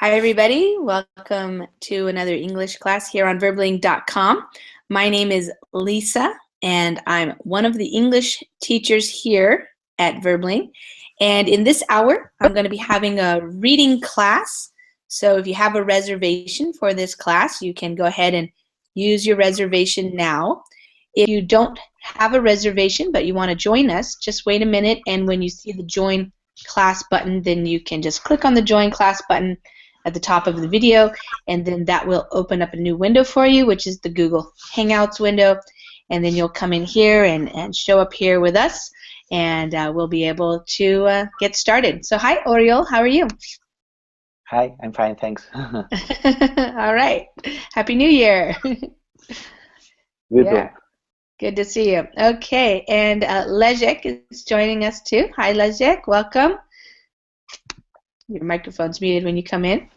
Hi, everybody. Welcome to another English class here on Verbling.com. My name is Lisa, and I'm one of the English teachers here at Verbling. And in this hour, I'm going to be having a reading class. So if you have a reservation for this class, you can go ahead and use your reservation now. If you don't have a reservation but you want to join us, just wait a minute, and when you see the Join Class button, then you can just click on the Join Class button at the top of the video, and then that will open up a new window for you, which is the Google Hangouts window, and then you'll come in here and show up here with us, and we'll be able to get started. So hi, Oriol, how are you? Hi, I'm fine, thanks. All right. Happy New Year. Yeah. Good to see you. Okay, and Leszek is joining us too. Hi, Leszek. Welcome. Your microphone's muted when you come in.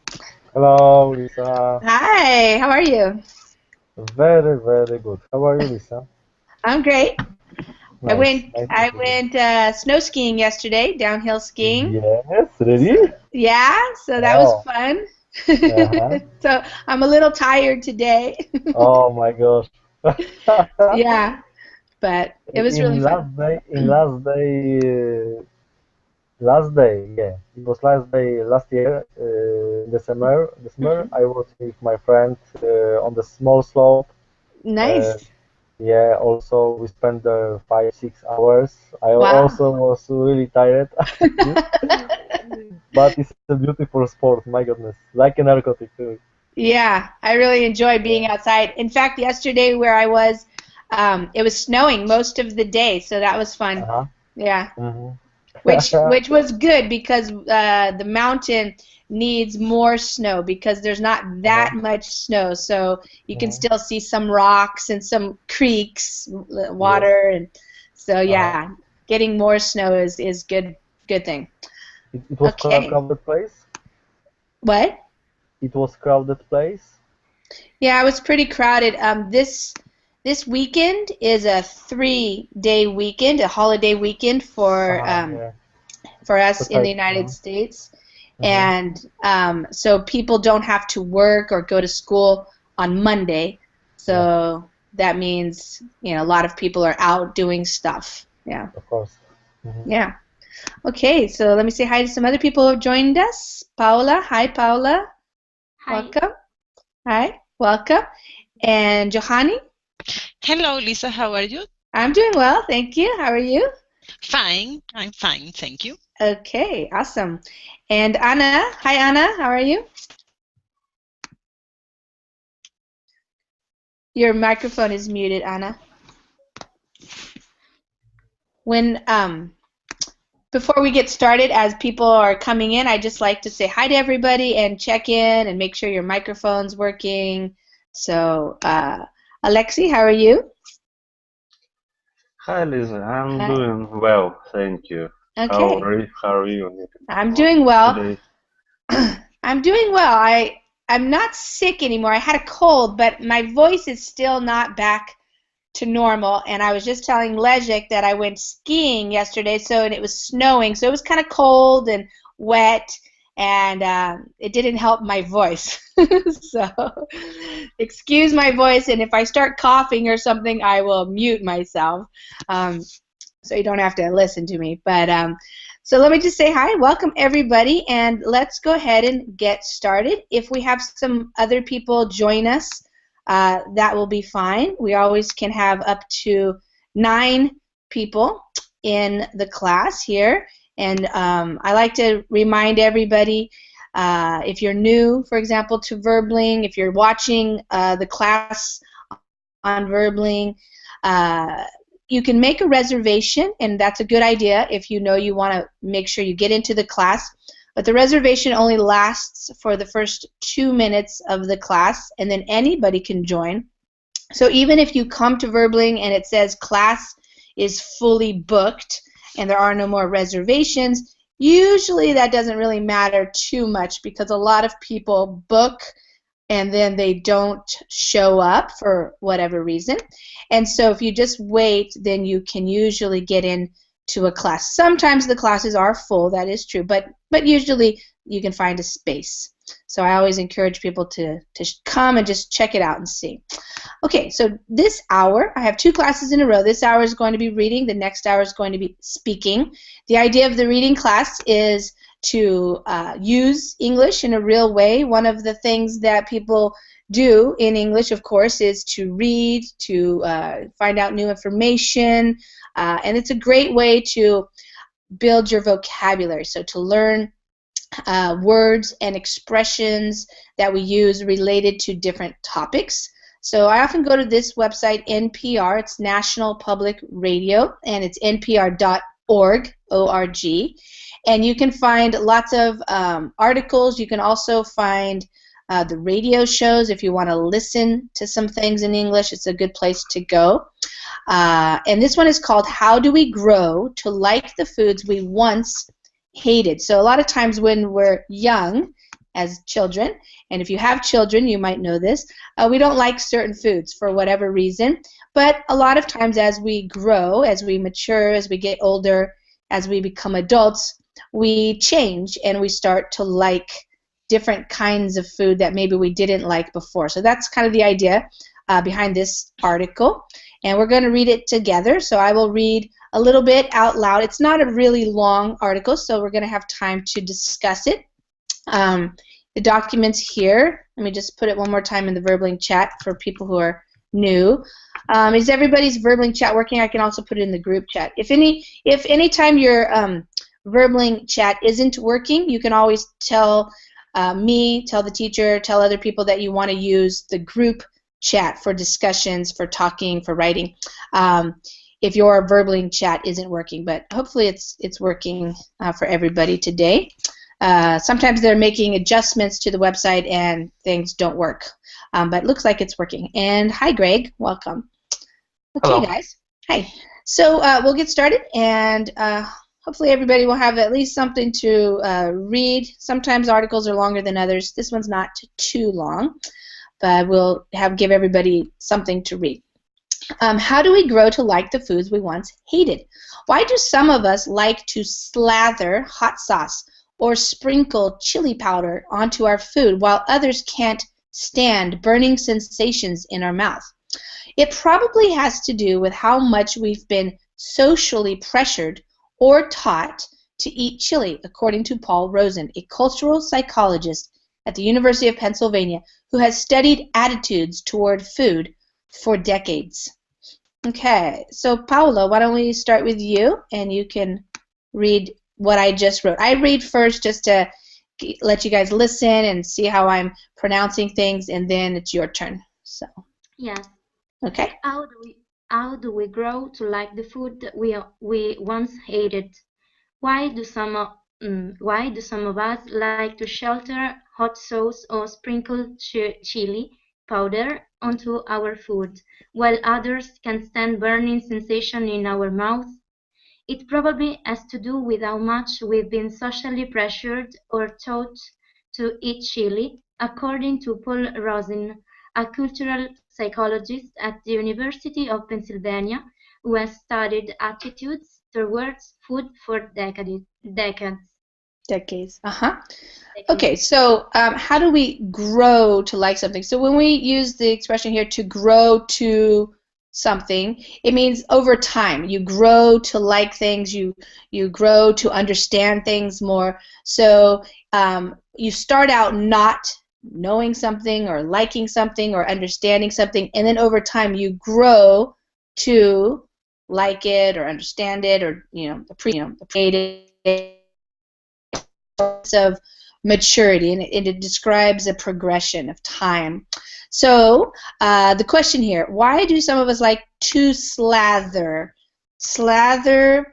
Hello, Lisa. Hi, how are you? Very, very good. How are you, Lisa? I'm great. Nice. I went snow skiing yesterday, downhill skiing. Yes, really? So that was fun. So I'm a little tired today. Oh my gosh. Yeah, but it was really fun. Last day, yeah. It was last day last year, December. I was with my friend on the small slope. Nice. Yeah, also we spent there 5-6 hours. I Wow. also was really tired. But it's a beautiful sport, my goodness. Like a narcotic too. Yeah, I really enjoy being outside. In fact, yesterday where I was, it was snowing most of the day, so that was fun. Yeah. Which was good because the mountain needs more snow because there's not that much snow, so you can still see some rocks and some creeks, water, and so yeah, getting more snow is good thing. It was a crowded place? What? It was crowded place? Yeah, it was pretty crowded. This weekend is a 3-day weekend, a holiday weekend for us in the United States. And so people don't have to work or go to school on Monday. So that means, a lot of people are out doing stuff. Yeah. Of course. Yeah. Okay, so let me say hi to some other people who have joined us. Paula. Hi, Paula. Hi. Welcome. Hi. Welcome. And Johanny. Hello, Lisa. How are you? I'm doing well, thank you. How are you? Fine. I'm fine, thank you. Okay, awesome. And Anna. Hi, Anna. How are you? Your microphone is muted, Anna. Before we get started, as people are coming in, I just like to say hi to everybody and check in and make sure your microphone's working. So, Alexi, how are you? Hi, Lisa. I'm doing well, thank you. Okay. How are you? I'm doing well. Today? I'm doing well. I'm not sick anymore. I had a cold, but my voice is still not back to normal. And I was just telling Leszek that I went skiing yesterday, and it was snowing, so it was kind of cold and wet, and it didn't help my voice. So excuse my voice, and if I start coughing or something, I will mute myself, so you don't have to listen to me. But so let me just say hi, welcome everybody, and let's go ahead and get started. If we have some other people join us, that will be fine. We always can have up to 9 people in the class here, and I like to remind everybody, if you're new, for example, to Verbling, if you're watching the class on Verbling, you can make a reservation, and that's a good idea if you know you want to make sure you get into the class. But the reservation only lasts for the first 2 minutes of the class, and then anybody can join. So even if you come to Verbling and it says class is fully booked and there are no more reservations, usually that doesn't really matter too much because a lot of people book and then they don't show up for whatever reason. And so if you just wait, then you can usually get in to a class. Sometimes the classes are full, that is true, but usually you can find a space. So I always encourage people to come and just check it out and see. Okay, so this hour, I have 2 classes in a row. This hour is going to be reading. The next hour is going to be speaking. The idea of the reading class is to use English in a real way. One of the things that people do in English, of course, is to read, to find out new information, and it's a great way to build your vocabulary, so to learn words and expressions that we use related to different topics. So I often go to this website, NPR. It's National Public Radio, and it's npr.org, O-R-G. And you can find lots of articles. You can also find the radio shows. If you want to listen to some things in English, it's a good place to go. And this one is called How Do We Grow to Like the Foods We Once Hated? So a lot of times when we're young as children, and if you have children, you might know this, we don't like certain foods for whatever reason. But a lot of times as we grow, as we mature, as we get older, as we become adults, we change and we start to like different kinds of food that maybe we didn't like before. So that's kind of the idea behind this article. And we're going to read it together. So I will read a little bit out loud. It's not a really long article, so we're going to have time to discuss it. The document's here. Let me just put it one more time in the Verbling chat for people who are new. Is everybody's Verbling chat working? I can also put it in the group chat. If any time your Verbling chat isn't working, you can always tell me, tell the teacher, tell other people that you want to use the group chat for discussions, for talking, for writing. If your Verbling chat isn't working, but hopefully it's working for everybody today. Sometimes they're making adjustments to the website and things don't work, but it looks like it's working. And hi, Greg, welcome. Okay, Hello. guys. Hi. So we'll get started, and hopefully everybody will have at least something to read. Sometimes articles are longer than others. This one's not too long, but we'll give everybody something to read. How do we grow to like the foods we once hated? Why do some of us like to slather hot sauce or sprinkle chili powder onto our food while others can't stand burning sensations in our mouth? It probably has to do with how much we've been socially pressured or taught to eat chili, according to Paul Rosen, a cultural psychologist at the University of Pennsylvania who has studied attitudes toward food for decades. Okay, so Paolo, why don't we start with you, and you can read what I just wrote. I read first just to let you guys listen and see how I'm pronouncing things, and then it's your turn. So. Yes. Okay. How do we grow to like the food that we once hated? Why do some of us like to shelter hot sauce or sprinkle chili powder onto our food, while others can stand burning sensation in our mouth? It probably has to do with how much we've been socially pressured or taught to eat chili, according to Paul Rosen, a cultural psychologist at the University of Pennsylvania who has studied attitudes towards food for decades. Okay, so how do we grow to like something? So when we use the expression here, to grow to something, it means over time. You grow to like things, you grow to understand things more. So you start out not knowing something or liking something or understanding something, and then over time you grow to like it or understand it or appreciate it. Of maturity, and it describes a progression of time. So the question here, why do some of us like to slather? Slather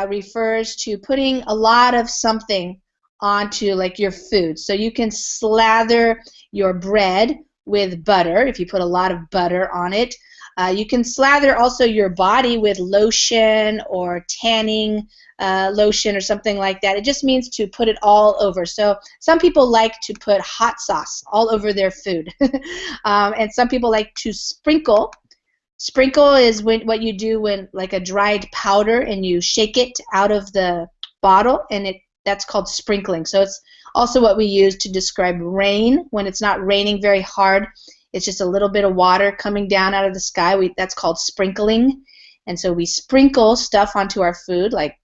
refers to putting a lot of something onto like your food. So you can slather your bread with butter if you put a lot of butter on it. You can slather also your body with lotion or tanning lotion or something like that. It just means to put it all over. So some people like to put hot sauce all over their food. And some people like to sprinkle. Sprinkle is what you do when like a dried powder and you shake it out of the bottle and it that's called sprinkling. So it's also what we use to describe rain when it's not raining very hard. It's just a little bit of water coming down out of the sky. That's called sprinkling. And so we sprinkle stuff onto our food like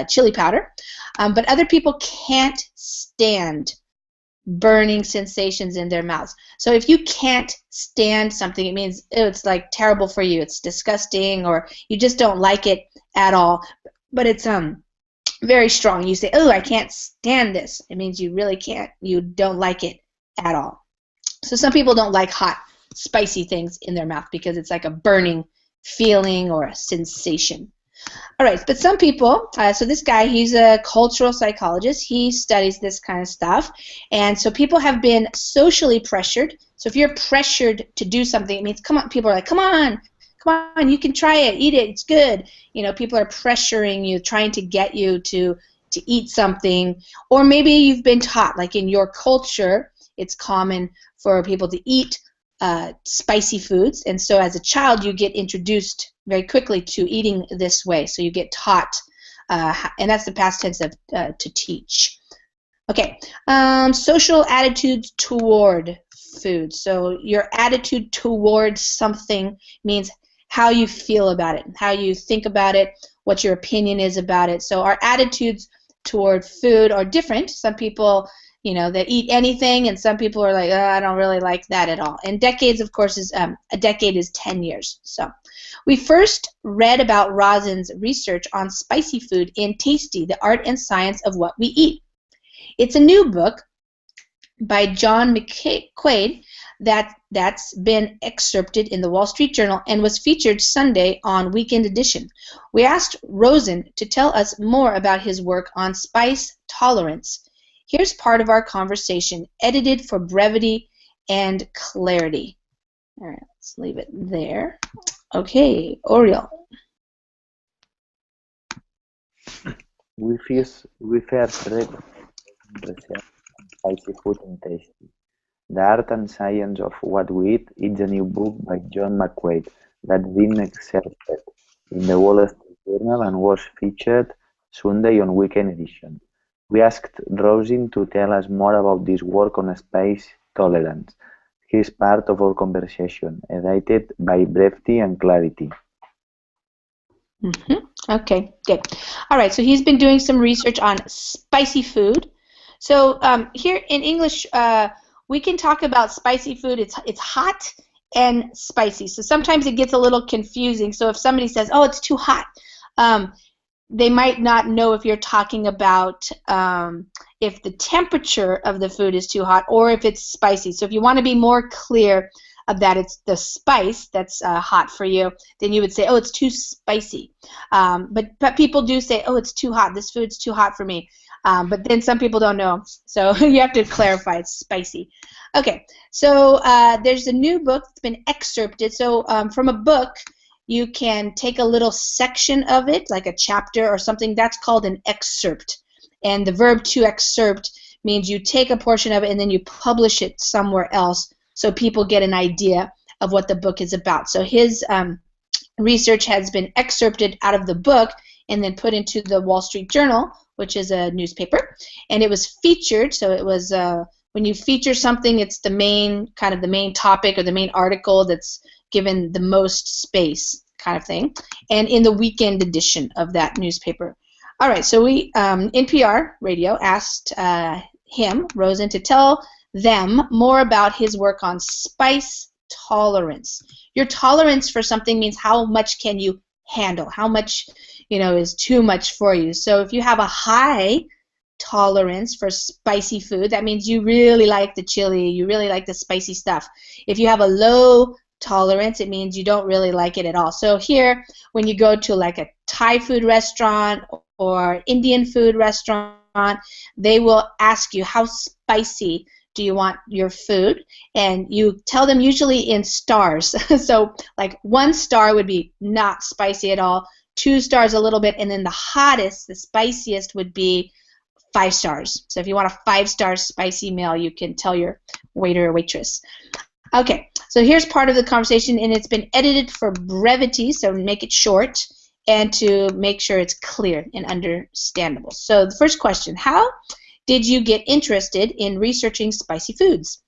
chili powder. But other people can't stand burning sensations in their mouths. So if you can't stand something, it means it's like terrible for you. It's disgusting, or you just don't like it at all. But it's very strong. You say, "Oh, I can't stand this." It means you really can't. You don't like it at all. So some people don't like hot, spicy things in their mouth because it's like a burning feeling or a sensation. All right, but some people, so this guy, he's a cultural psychologist. He studies this kind of stuff. And so people have been socially pressured. So if you're pressured to do something, it means, come on, people are like, come on, you can try it, eat it, it's good. You know, people are pressuring you, trying to get you to eat something. Or maybe you've been taught, like in your culture, it's common for people to eat spicy foods, and so as a child you get introduced very quickly to eating this way, so you get taught, and that's the past tense of to teach. Okay, social attitudes toward food. So your attitude towards something means how you feel about it, how you think about it, what your opinion is about it. So our attitudes toward food are different. Some people, you know, they eat anything, and some people are like, oh, I don't really like that at all. And decades, of course, is a decade is 10 years. So we first read about Rosin's research on spicy food in Tasty, The Art and Science of What We Eat. It's a new book by John McQuaid that's been excerpted in the Wall Street Journal and was featured Sunday on Weekend Edition. We asked Rosin to tell us more about his work on spice tolerance. Here's part of our conversation, edited for brevity and clarity. All right, let's leave it there. Okay, Oriol. We first read research on spicy food and tasty. The Art and Science of What We Eat is a new book by John McQuaid that's been excerpted in the Wall Street Journal and was featured Sunday on Weekend Edition. We asked Rosin to tell us more about this work on spice tolerance. He's part of our conversation, edited by brevity and clarity. Okay, good. All right, so he's been doing some research on spicy food. So here in English, we can talk about spicy food. It's hot and spicy. So sometimes it gets a little confusing. So if somebody says, oh, it's too hot, they might not know if you're talking about if the temperature of the food is too hot or if it's spicy. So if you want to be more clear that it's the spice that's hot for you, then you would say, oh, it's too spicy. But people do say, oh, it's too hot. This food's too hot for me. But then some people don't know. So you have to clarify it's spicy. Okay, so there's a new book that's been excerpted. So from a book, you can take a little section of it, like a chapter or something. That's called an excerpt. And the verb to excerpt means you take a portion of it and then you publish it somewhere else so people get an idea of what the book is about. So his research has been excerpted out of the book and then put into the Wall Street Journal, which is a newspaper. And it was featured, so it was when you feature something, it's the main topic or the main article that's given the most space, kind of thing, and in the weekend edition of that newspaper. All right, so we, NPR Radio asked him, Rosin, to tell them more about his work on spice tolerance. Your tolerance for something means how much can you handle, how much, is too much for you. So if you have a high tolerance for spicy food, that means you really like the chili, you really like the spicy stuff. If you have a low tolerance, it means you don't really like it at all. So here, when you go to like a Thai food restaurant or Indian food restaurant, they will ask you how spicy do you want your food, and you tell them usually in stars. So like 1 star would be not spicy at all, 2 stars a little bit, and then the hottest, the spiciest would be 5 stars. So if you want a 5-star spicy meal, you can tell your waiter or waitress. Okay, so here's part of the conversation, and it's been edited for brevity, so make it short, and to make sure it's clear and understandable. So the first question, how did you get interested in researching spicy foods?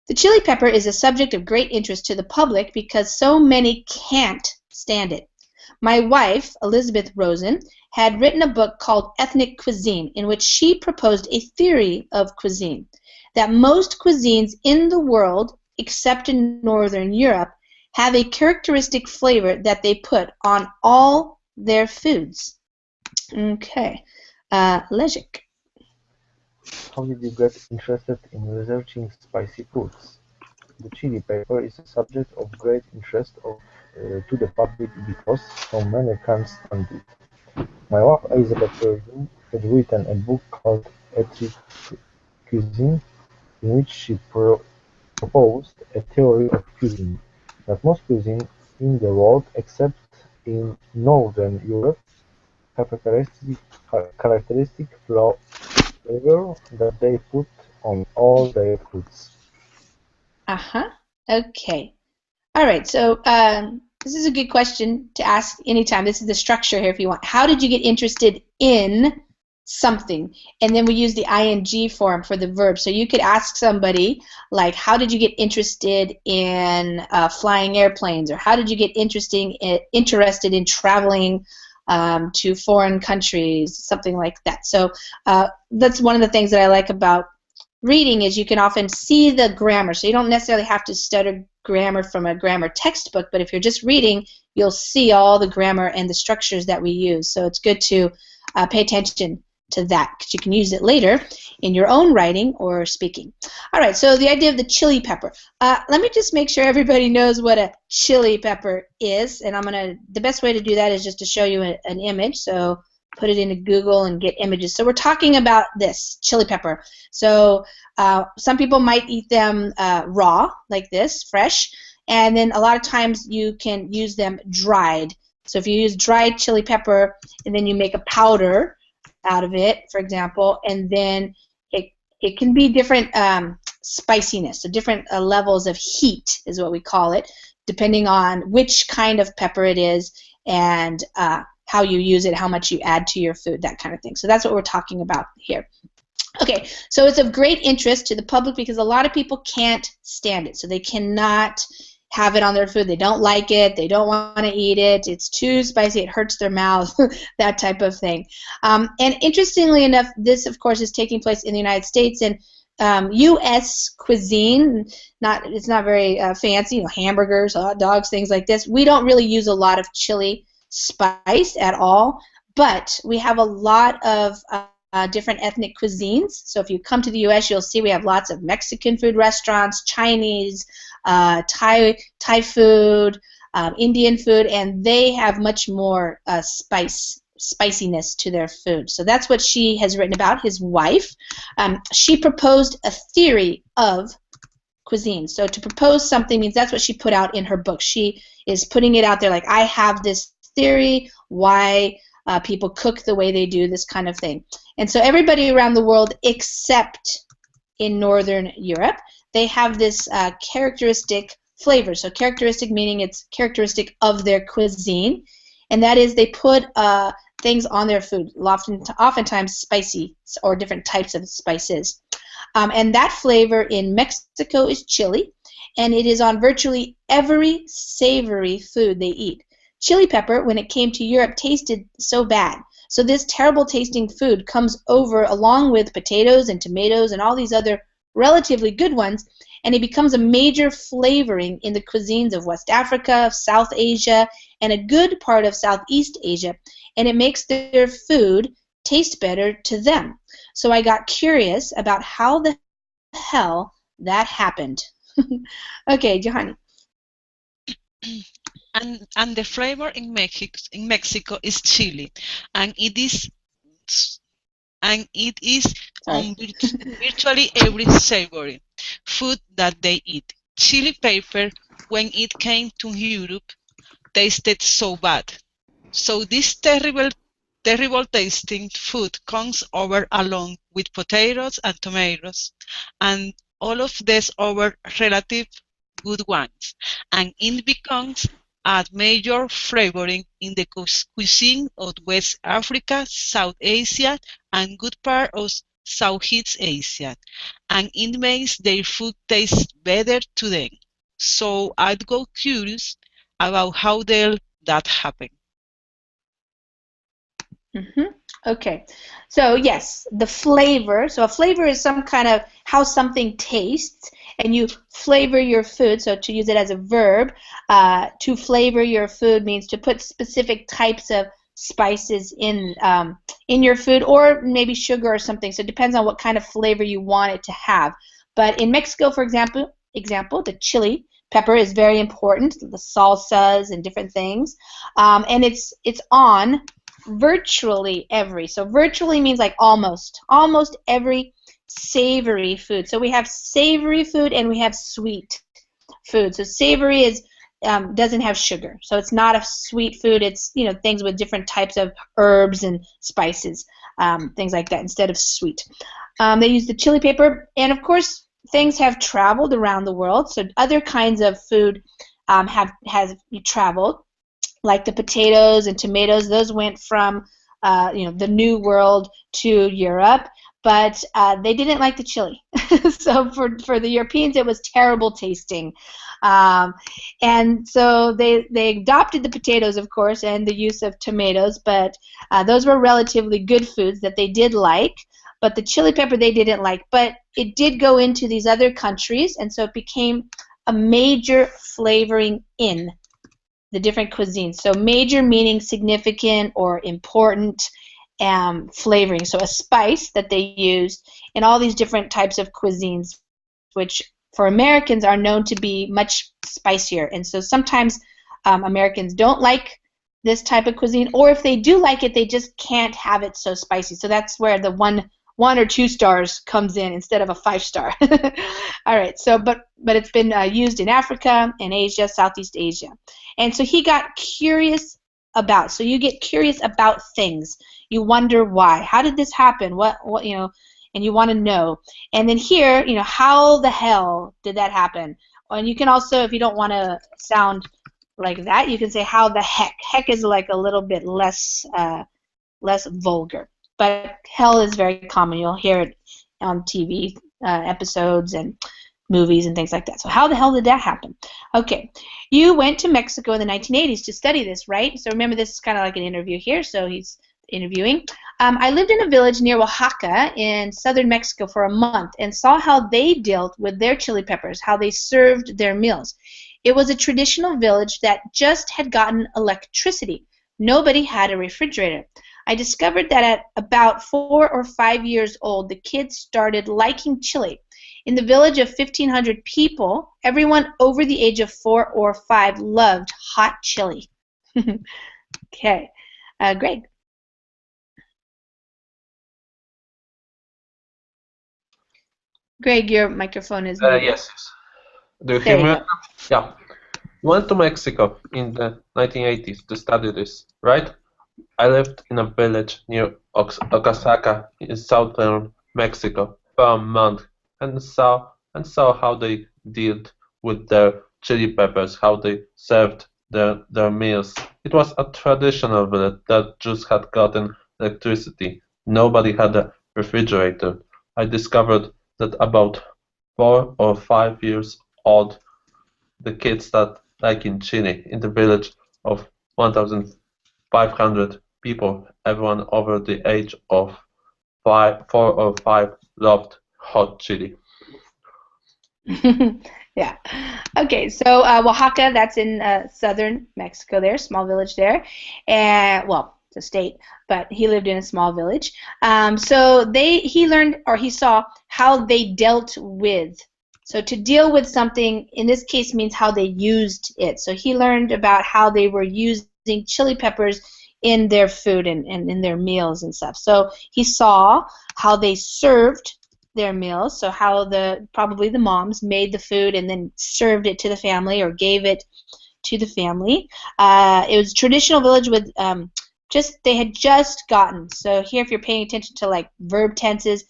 The chili pepper is a subject of great interest to the public because so many can't stand it. My wife, Elizabeth Rosen, had written a book called Ethnic Cuisine, in which she proposed a theory of cuisine, that most cuisines in the world, except in Northern Europe, have a characteristic flavor that they put on all their foods. Okay. Leszek. How did you get interested in researching spicy foods? The chili pepper is a subject of great interest to the public because so many can't stand it. My wife Elizabeth Rosen had written a book called Ethnic Cuisine, in which she proposed a theory of cuisine, that most cuisines in the world, except in Northern Europe, have a characteristic flavor that they put on all their foods. Okay. All right. So this is a good question to ask anytime. This is the structure here if you want. How did you get interested in something? And then we use the ing form for the verb. So you could ask somebody like, how did you get interested in flying airplanes? Or how did you get interested in traveling to foreign countries? Something like that. So that's one of the things that I like about reading is you can often see the grammar. So you don't necessarily have to study grammar from a grammar textbook, but if you're just reading, you'll see all the grammar and the structures that we use. So it's good to pay attention to that because you can use it later in your own writing or speaking. All right, so the idea of the chili pepper. Let me just make sure everybody knows what a chili pepper is, and the best way to do that is just to show you an image. So put it into Google and get images. So we're talking about this, chili pepper. So some people might eat them raw, like this, fresh, and then a lot of times you can use them dried. So if you use dried chili pepper and then you make a powder out of it, for example, and then it can be different spiciness, so different levels of heat is what we call it, depending on which kind of pepper it is and how you use it, how much you add to your food, that kind of thing. So that's what we're talking about here. Okay, so it's of great interest to the public because a lot of people can't stand it. So they cannot have it on their food. They don't like it. They don't want to eat it. It's too spicy. It hurts their mouth, that type of thing. And interestingly enough, this, of course, is taking place in the United States. And U.S. cuisine, it's not very fancy, hamburgers, hot dogs, things like this. We don't really use a lot of chili spice at all, but we have a lot of different ethnic cuisines. So if you come to the U.S., you'll see we have lots of Mexican food restaurants, Chinese, Thai food, Indian food, and they have much more spiciness to their food. So that's what she has written about, his wife. She proposed a theory of cuisine. So to propose something means that's what she put out in her book. She is putting it out there like, I have this theory why people cook the way they do, this kind of thing. And so everybody around the world except in Northern Europe, they have this characteristic flavor. So characteristic meaning it's characteristic of their cuisine, and that is they put things on their food, oftentimes spicy or different types of spices. And that flavor in Mexico is chili, and it is on virtually every savory food they eat. Chili pepper, when it came to Europe, tasted so bad. So this terrible tasting food comes over along with potatoes and tomatoes and all these other relatively good ones, and it becomes a major flavoring in the cuisines of West Africa, South Asia, and a good part of Southeast Asia, and it makes their food taste better to them. So I got curious about how the hell that happened. Okay, Johanny. And the flavor in Mexico is chili, and it is on virtually every savory food that they eat. Chili pepper, when it came to Europe, tasted so bad. So this terrible tasting food comes over along with potatoes and tomatoes, and all of these over relative good ones, and it becomes add major flavoring in the cuisine of West Africa, South Asia, and good part of Southeast Asia, and it makes their food taste better to them. So I'd go curious about how that happen. Okay, so yes, the flavor. So a flavor is some kind of how something tastes, and you flavor your food. So to use it as a verb, to flavor your food means to put specific types of spices in your food, or maybe sugar or something. So it depends on what kind of flavor you want it to have. But in Mexico, for example, the chili pepper is very important. The salsas and different things, and it's on virtually every. So virtually means like almost every savory food. So we have savory food and we have sweet food. So savory is doesn't have sugar, so it's not a sweet food. It's things with different types of herbs and spices, things like that instead of sweet. They use the chili pepper, and of course things have traveled around the world. So other kinds of food has traveled. Like the potatoes and tomatoes, those went from the New World to Europe, but they didn't like the chili. So for the Europeans, it was terrible tasting, and so they adopted the potatoes, of course, and the use of tomatoes. But those were relatively good foods that they did like. But the chili pepper they didn't like. But it did go into these other countries, and so it became a major flavoring in the different cuisines. So major meaning significant or important, flavoring. So a spice that they used in all these different types of cuisines, which for Americans are known to be much spicier. And so sometimes Americans don't like this type of cuisine, or if they do like it, they just can't have it so spicy. So that's where the one or 2 stars comes in instead of a 5-star. All right. So, but it's been used in Africa and Asia, Southeast Asia, and so he got curious about. So you get curious about things. You wonder why. How did this happen? What and you want to know. And then here, how the hell did that happen? And you can also, if you don't want to sound like that, you can say how the heck. Heck is like a little bit less vulgar. But hell is very common. You'll hear it on TV episodes and movies and things like that. So how the hell did that happen? Okay, you went to Mexico in the 1980s to study this, right? So remember, this is kind of like an interview here, so he's interviewing. I lived in a village near Oaxaca in southern Mexico for a month and saw how they dealt with their chili peppers, how they served their meals. It was a traditional village that just had gotten electricity. Nobody had a refrigerator. I discovered that at about 4 or 5 years old, the kids started liking chili. In the village of 1,500 people, everyone over the age of 4 or 5 loved hot chili. Okay. Greg. Greg, your microphone is muted. Yes. Do you There hear you me? go. Yeah. You went to Mexico in the 1980s to study this, right? I lived in a village near Oaxaca in southern Mexico for a month and saw how they dealt with their chili peppers, how they served their meals. It was a traditional village that just had gotten electricity. Nobody had a refrigerator. I discovered that about 4 or 5 years old, the kids started liking chili in the village of 1,500 people. Everyone over the age of 4 or 5 loved hot chili. Yeah. Okay, so Oaxaca, that's in southern Mexico there, small village there. And, well, it's a state, but he lived in a small village. So he learned, or he saw, how they dealt with. So to deal with something, in this case, means how they used it. So he learned about how they were using chili peppers in their food and in their meals and stuff. So he saw how they served their meals, so how probably the moms made the food and then served it to the family or gave it to the family. It was a traditional village with they had just gotten, so here if you're paying attention to like verb tenses,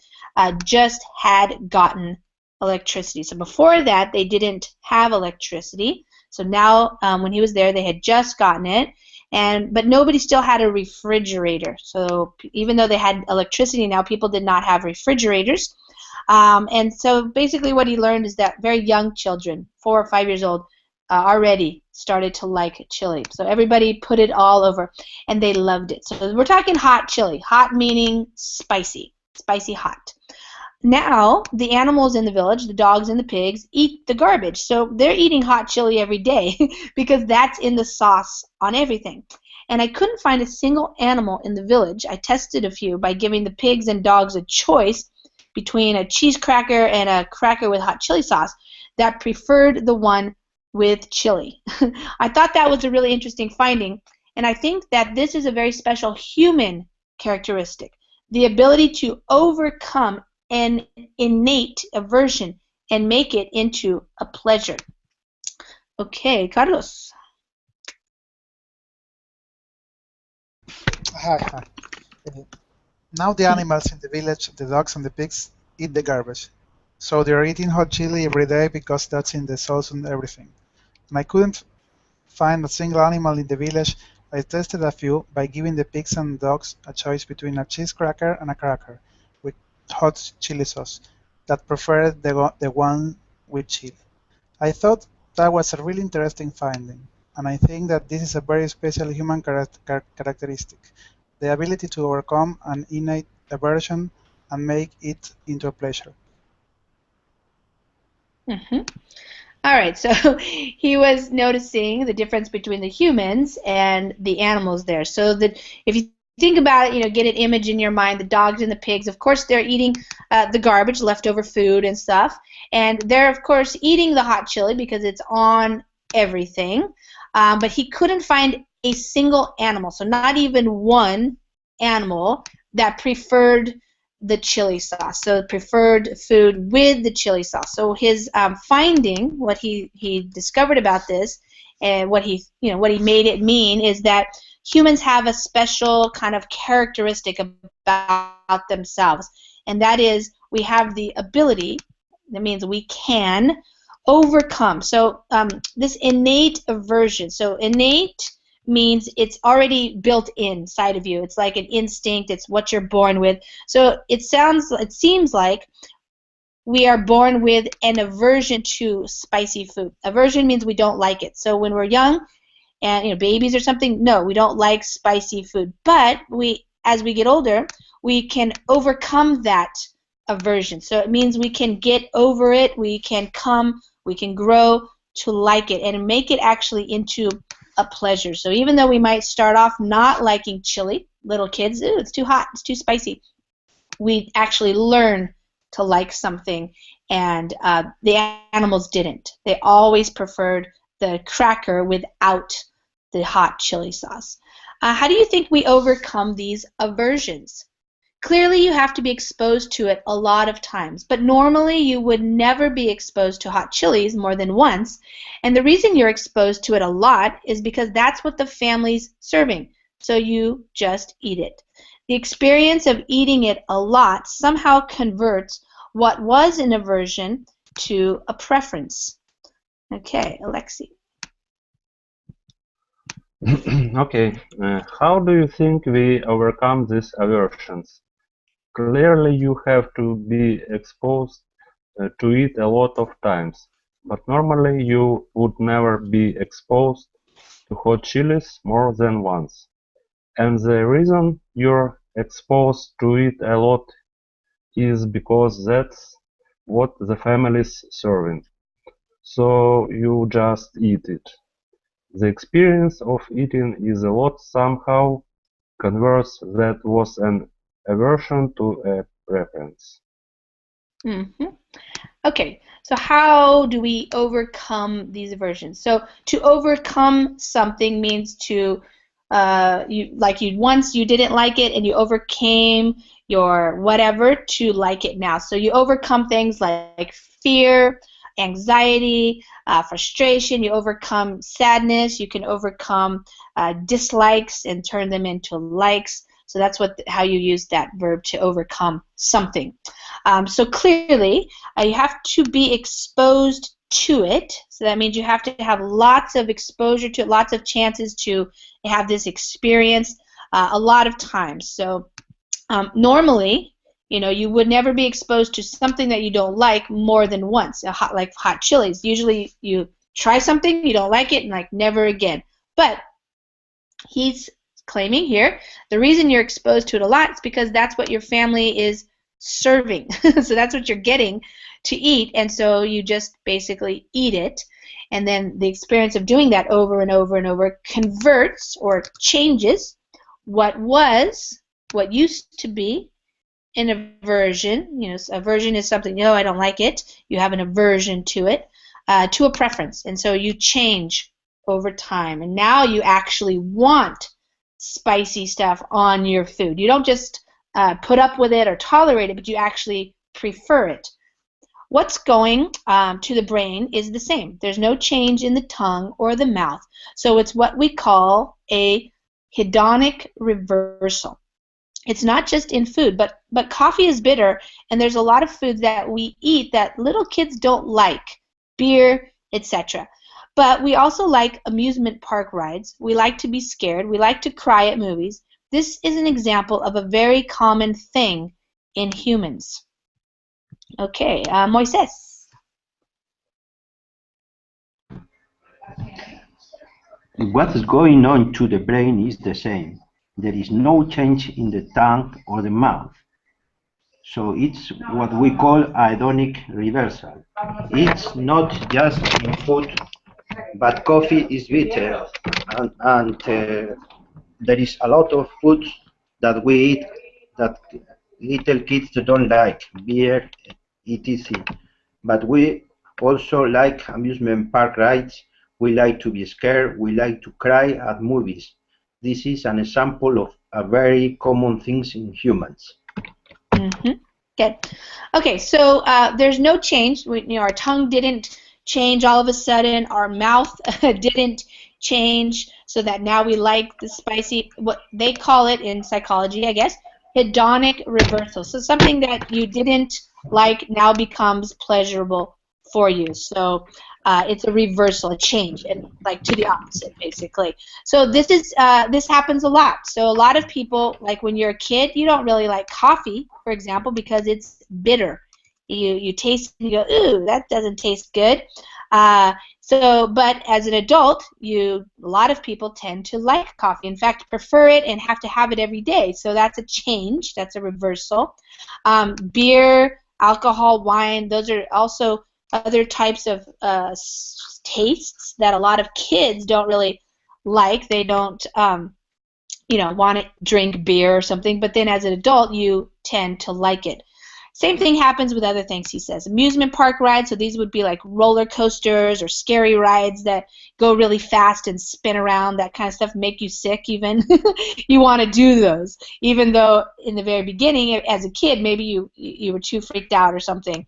just had gotten electricity. So before that they didn't have electricity, So now, when he was there, they had just gotten it, but nobody still had a refrigerator. So even though they had electricity now, people did not have refrigerators. And so basically what he learned is that very young children, 4 or 5 years old, already started to like chili. So everybody put it all over, and they loved it. So we're talking hot chili. Hot meaning spicy, spicy hot. Now, the animals in the village, the dogs and the pigs, eat the garbage. So they're eating hot chili every day because that's in the sauce on everything. And I couldn't find a single animal in the village. I tested a few by giving the pigs and dogs a choice between a cheese cracker and a cracker with hot chili sauce that preferred the one with chili. I thought that was a really interesting finding, and I think that this is a very special human characteristic, the ability to overcome an innate aversion and make it into a pleasure. Okay, Carlos. Hi. Now the animals in the village, the dogs and the pigs, eat the garbage. So they're eating hot chili every day because that's in the sauce and everything. And I couldn't find a single animal in the village. I tested a few by giving the pigs and dogs a choice between a cheese cracker and a cracker with hot chili sauce that preferred the one with chili. I thought that was a really interesting finding, and I think that this is a very special human characteristic, the ability to overcome an innate aversion and make it into a pleasure. Mm-hmm. All right, so he was noticing the difference between the humans and the animals there. So that if you think about it, get an image in your mind, the dogs and the pigs, of course, they're eating the garbage, leftover food and stuff. And they're, of course, eating the hot chili because it's on everything. But he couldn't find a single animal, so not even one animal that preferred the chili sauce, so preferred food with the chili sauce. So his finding, what he discovered about this, and what he made it mean is that humans have a special kind of characteristic about themselves, and that is we have the ability. That means we can overcome. So this innate aversion. So innate means it's already built inside of you. It's like an instinct. It's what you're born with. So it seems like we are born with an aversion to spicy food. Aversion means we don't like it. So when we're young and babies or something, no, we don't like spicy food. But as we get older, we can overcome that aversion. So it means we can get over it. We can grow to like it and make it actually into a pleasure. So even though we might start off not liking chili, little kids, it's too hot, it's too spicy, we actually learn to like something, and the animals didn't. They always preferred the cracker without the hot chili sauce. How do you think we overcome these aversions? Clearly, you have to be exposed to it a lot of times, but normally you would never be exposed to hot chilies more than once, and the reason you're exposed to it a lot is because that's what the family's serving, so you just eat it. The experience of eating it a lot somehow converts what was an aversion to a preference. Okay, Alexi. Okay, how do you think we overcome these aversions? Clearly, you have to be exposed to it a lot of times, but normally you would never be exposed to hot chilies more than once. And the reason you're exposed to it a lot is because that's what the family's serving. So you just eat it. The experience of eating is a lot somehow converts that was an aversion to a preference. Mm-hmm. Okay, so how do we overcome these aversions? So to overcome something means to once you didn't like it and you overcame your whatever to like it now. So you overcome things like fear, anxiety, frustration. You overcome sadness. You can overcome dislikes and turn them into likes. So that's how you use that verb, to overcome something. So clearly, you have to be exposed to it. So that means you have to have lots of exposure to it, lots of chances to have this experience a lot of times. So normally, you would never be exposed to something that you don't like more than once, like hot chilies. Usually you try something, you don't like it, and like never again. But he's claiming here the reason you're exposed to it a lot is because that's what your family is serving. So that's what you're getting to eat, and so you just basically eat it, and then the experience of doing that over and over and over converts or changes what used to be an aversion. Aversion is something, I don't like it. You have an aversion to it, to a preference, and so you change over time, and now you actually want spicy stuff on your food. You don't just put up with it or tolerate it, but you actually prefer it. What's going to the brain is the same. There's no change in the tongue or the mouth. So it's what we call a hedonic reversal. It's not just in food, but coffee is bitter, and there's a lot of foods that we eat that little kids don't like, beer, etc. But we also like amusement park rides. We like to be scared. We like to cry at movies. This is an example of a very common thing in humans. Okay, Moises. What is going on to the brain is the same. There is no change in the tongue or the mouth. So it's what we call hedonic reversal. It's not just in food, but coffee is bitter, and there is a lot of food that we eat that little kids don't like, beer, etc. But we also like amusement park rides. We like to be scared. We like to cry at movies. This is an example of a very common things in humans. Mm-hmm. Good. Okay, so there's no change. Our tongue didn't change all of a sudden. Our mouth didn't change so that now we like the spicy, what they call it in psychology, I guess, hedonic reversal. So something that you didn't like now becomes pleasurable for you. So it's a reversal, a change, and like to the opposite, basically. So this happens a lot. So a lot of people, like when you're a kid, you don't really like coffee, for example, because it's bitter. You taste it and you go, ooh, that doesn't taste good. But as an adult, a lot of people tend to like coffee. In fact, prefer it and have to have it every day. So that's a change. That's a reversal. Beer, alcohol, wine, those are also other types of tastes that a lot of kids don't really like. They don't, want to drink beer or something. But then as an adult, you tend to like it. Same thing happens with other things, he says. Amusement park rides, so these would be like roller coasters or scary rides that go really fast and spin around, that kind of stuff, make you sick even. You want to do those, even though in the very beginning, as a kid, maybe you were too freaked out or something.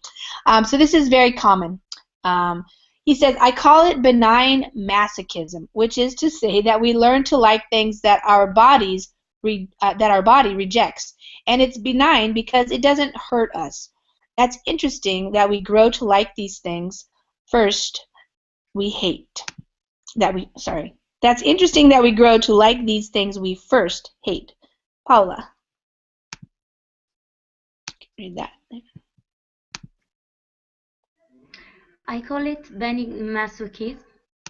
So this is very common. He says, I call it benign masochism, which is to say that we learn to like things that our body rejects. And it's benign because it doesn't hurt us. That's interesting that we grow to like these things first we hate. That's interesting that we grow to like these things we first hate. Paula. Read that. I call it benign masochism.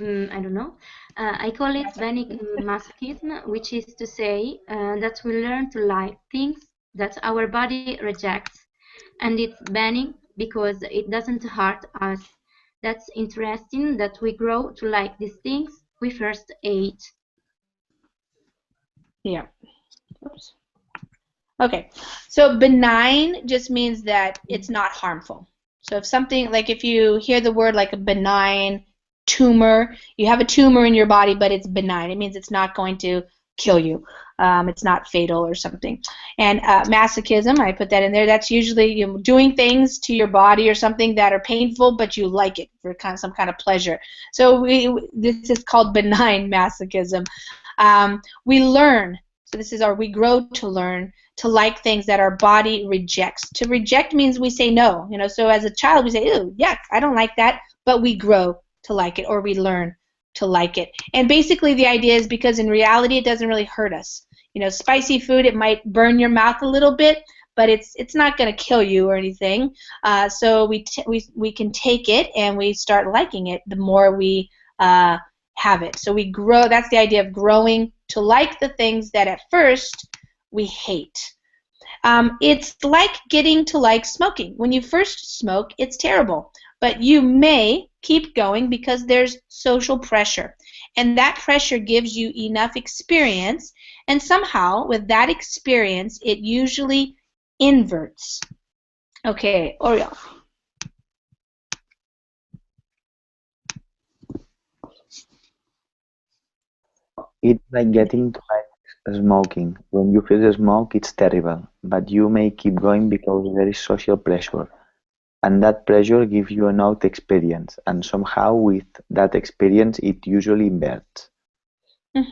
I don't know. I call it benign masochism, which is to say that we learn to like things that our body rejects, and it's benign because it doesn't hurt us. That's interesting that we grow to like these things we first ate. Yeah. Oops. Okay. So benign just means that it's not harmful. So if something, like if you hear the word like a benign tumor, you have a tumor in your body, but it's benign. It means it's not going to kill you. It's not fatal or something. And masochism, I put that in there, that's usually doing things to your body or something that are painful, but you like it for some kind of pleasure. So this is called benign masochism. We learn, so this is we grow to learn to like things that our body rejects. To reject means we say no. So as a child we say, ew, yuck, I don't like that. but we grow to like it, or we learn to like it. And basically the idea is because in reality it doesn't really hurt us. You know, spicy food, it might burn your mouth a little bit, but it's not going to kill you or anything. So we can take it and we start liking it the more we have it. So we grow. That's the idea of growing to like the things that at first we hate. It's like getting to like smoking. When you first smoke, it's terrible, but you may keep going because there's social pressure, and that pressure gives you enough experience, and somehow with that experience it usually inverts. Okay, Oriol. It's like getting to like smoking. When you feel the smoke, it's terrible, but you may keep going because there is social pressure, and that pressure gives you an out experience, and somehow with that experience, it usually inverts. All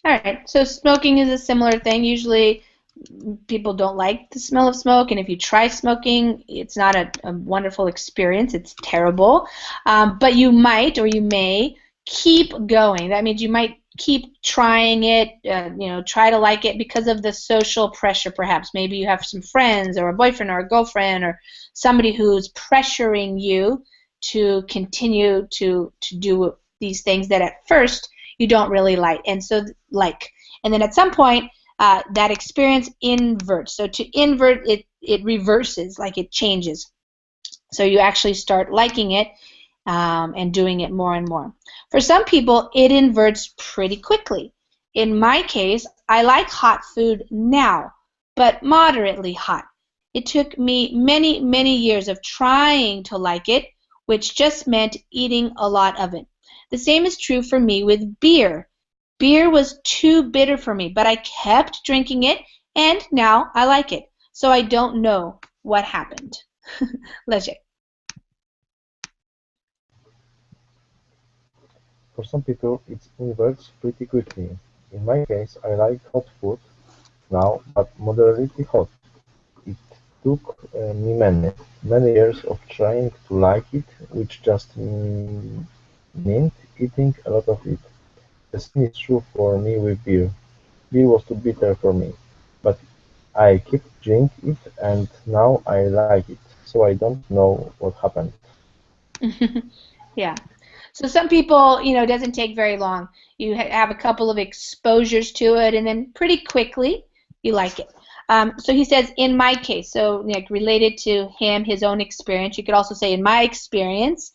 right, so smoking is a similar thing. Usually people don't like the smell of smoke, and if you try smoking, it's not a wonderful experience. It's terrible, but you might or you may keep going. That means you might keep trying it, try to like it because of the social pressure, perhaps. Maybe you have some friends or a boyfriend or a girlfriend or somebody who's pressuring you to continue to do these things that at first you don't really like. And then at some point, that experience inverts. So to invert, it reverses, like it changes. So you actually start liking it and doing it more and more. For some people, it inverts pretty quickly. In my case, I like hot food now, but moderately hot. It took me many, many years of trying to like it, which just meant eating a lot of it. The same is true for me with beer. Beer was too bitter for me, but I kept drinking it, and now I like it. So I don't know what happened. Leger. For some people, it inverts pretty quickly. In my case, I like hot food now, but moderately hot. It took me many years of trying to like it, which just meant eating a lot of it. The same is true for me with beer. Beer was too bitter for me, but I kept drinking it, and now I like it. So I don't know what happened. Yeah. So some people, it doesn't take very long. You have a couple of exposures to it, and then pretty quickly you like it. So he says, in my case, so like related to him, his own experience, you could also say in my experience,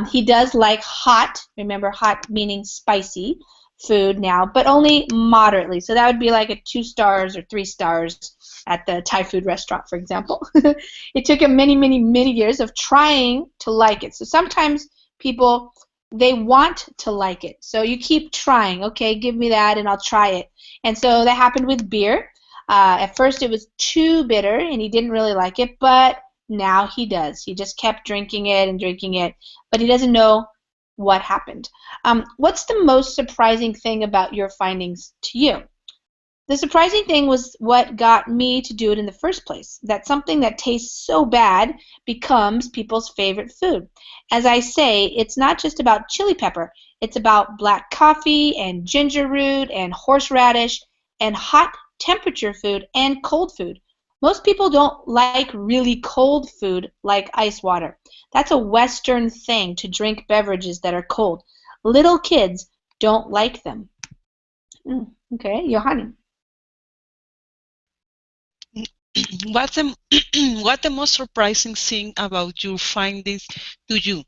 he does like hot, remember hot meaning spicy, food now, but only moderately. So that would be like a 2 stars or 3 stars at the Thai food restaurant, for example. It took him many, many, many years of trying to like it. So sometimes people, they want to like it. So you keep trying. Okay, give me that and I'll try it. And so that happened with beer. At first it was too bitter and he didn't really like it, but now he does. He just kept drinking it, but he doesn't know what happened. What's the most surprising thing about your findings to you? The surprising thing was what got me to do it in the first place, that something that tastes so bad becomes people's favorite food. As I say, it's not just about chili pepper. It's about black coffee and ginger root and horseradish and hot temperature food and cold food. Most people don't like really cold food like ice water. That's a Western thing to drink beverages that are cold. Little kids don't like them. Okay, Johanny. What's the most surprising thing about your findings to you?